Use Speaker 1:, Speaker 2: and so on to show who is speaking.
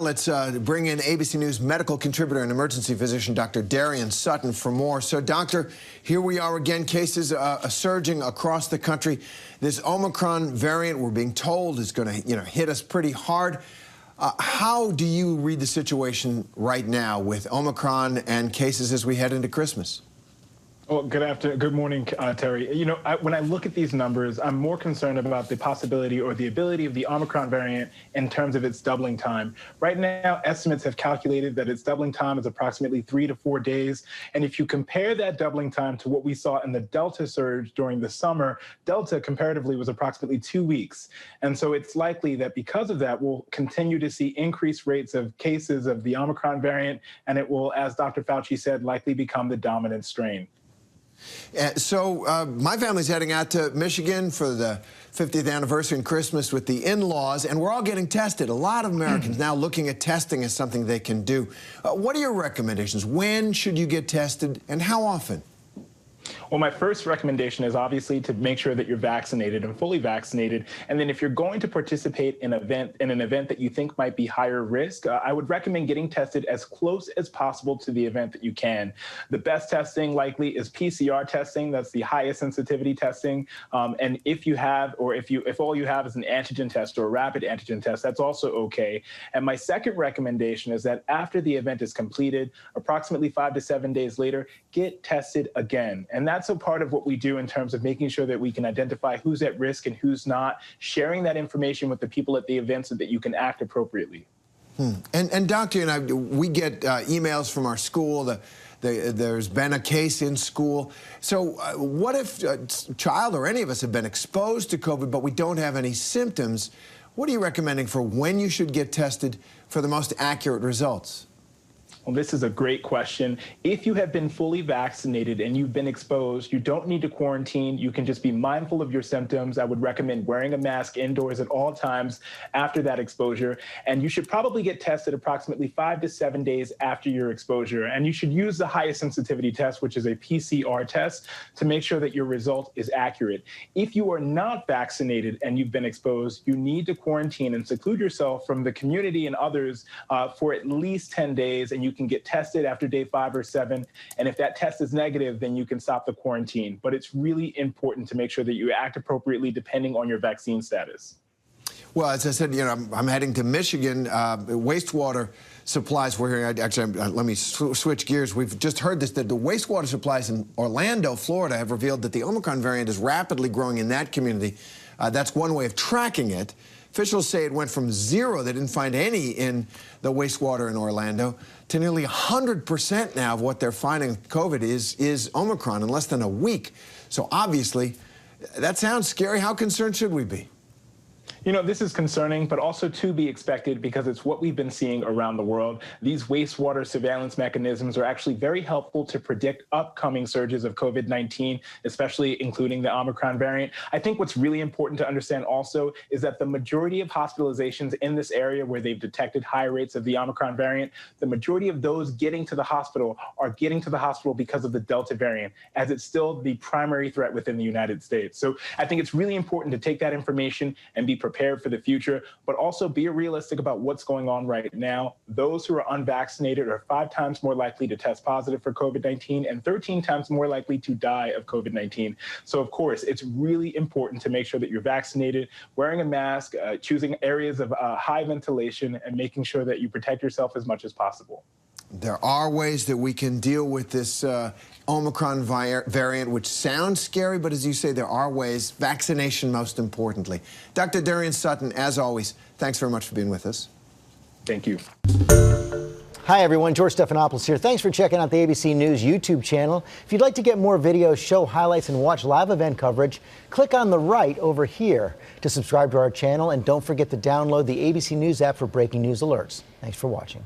Speaker 1: Let's bring in ABC News medical contributor and emergency physician Dr. Darien Sutton for more. So, doctor, here we are again, cases surging across the country. This Omicron variant, we're being told, is going to hit us pretty hard. How do you read the situation right now with Omicron and cases as we head into Christmas?
Speaker 2: Well, good morning, Terry. You know, when I look at these numbers, I'm more concerned about the possibility or the ability of the Omicron variant in terms of its doubling time. Right now, estimates have calculated that its doubling time is approximately 3 to 4 days. And if you compare that doubling time to what we saw in the Delta surge during the summer, Delta comparatively was approximately 2 weeks. And so it's likely that because of that, we'll continue to see increased rates of cases of the Omicron variant, and it will, as Dr. Fauci said, likely become the dominant strain.
Speaker 1: So my family's heading out to Michigan for the 50th anniversary and Christmas with the in-laws, and we're all getting tested. A lot of Americans now looking at testing as something they can do. What are your recommendations? When should you get tested, and how often?
Speaker 2: Well, my first recommendation is obviously to make sure that you're vaccinated and fully vaccinated. And then if you're going to participate in an event that you think might be higher risk, I would recommend getting tested as close as possible to the event that you can. The best testing likely is PCR testing. That's the highest sensitivity testing. And if you have, or if all you have is an antigen test or a rapid antigen test, that's also okay. And my second recommendation is that after the event is completed, approximately 5 to 7 days later, get tested again. And that's a part of what we do in terms of making sure that we can identify who's at risk and who's not, sharing that information with the people at the event so that you can act appropriately.
Speaker 1: And Doctor, and I, we get emails from our school. There's been a case in school. So what if a child or any of us have been exposed to COVID, but we don't have any symptoms? What are you recommending for when you should get tested for the most accurate results?
Speaker 2: Well, this is a great question. If you have been fully vaccinated and you've been exposed, you don't need to quarantine. You can just be mindful of your symptoms. I would recommend wearing a mask indoors at all times after that exposure. And you should probably get tested approximately 5 to 7 days after your exposure. And you should use the highest sensitivity test, which is a PCR test, to make sure that your result is accurate. If you are not vaccinated and you've been exposed, you need to quarantine and seclude yourself from the community and others for at least 10 days. And you can get tested after day 5 or 7. And if that test is negative, then you can stop the quarantine. But it's really important to make sure that you act appropriately depending on your vaccine status.
Speaker 1: Well, as I said, I'm heading to Michigan. Wastewater supplies, we're hearing, actually, let me switch gears. We've just heard this, that the wastewater supplies in Orlando, Florida, have revealed that the Omicron variant is rapidly growing in that community. That's one way of tracking it. Officials say it went from 0, they didn't find any in the wastewater in Orlando, to nearly 100% now of what they're finding COVID is Omicron in less than a week. So obviously, that sounds scary. How concerned should we be?
Speaker 2: You know, this is concerning, but also to be expected because it's what we've been seeing around the world. These wastewater surveillance mechanisms are actually very helpful to predict upcoming surges of COVID-19, especially including the Omicron variant. I think what's really important to understand also is that the majority of hospitalizations in this area where they've detected high rates of the Omicron variant, the majority of those getting to the hospital are getting to the hospital because of the Delta variant, as it's still the primary threat within the United States. So I think it's really important to take that information and be prepared for the future, but also be realistic about what's going on right now. Those who are unvaccinated are 5 times more likely to test positive for COVID-19 and 13 times more likely to die of COVID-19. So of course, it's really important to make sure that you're vaccinated, wearing a mask, choosing areas of high ventilation, and making sure that you protect yourself as much as possible.
Speaker 1: There are ways that we can deal with this Omicron variant, which sounds scary, but as you say, there are ways. Vaccination, most importantly. Dr. Darien Sutton, as always, thanks very much for being with us.
Speaker 2: Thank you.
Speaker 3: Hi, everyone. George Stephanopoulos here. Thanks for checking out the ABC News YouTube channel. If you'd like to get more videos, show highlights, and watch live event coverage, click on the right over here to subscribe to our channel. And don't forget to download the ABC News app for breaking news alerts. Thanks for watching.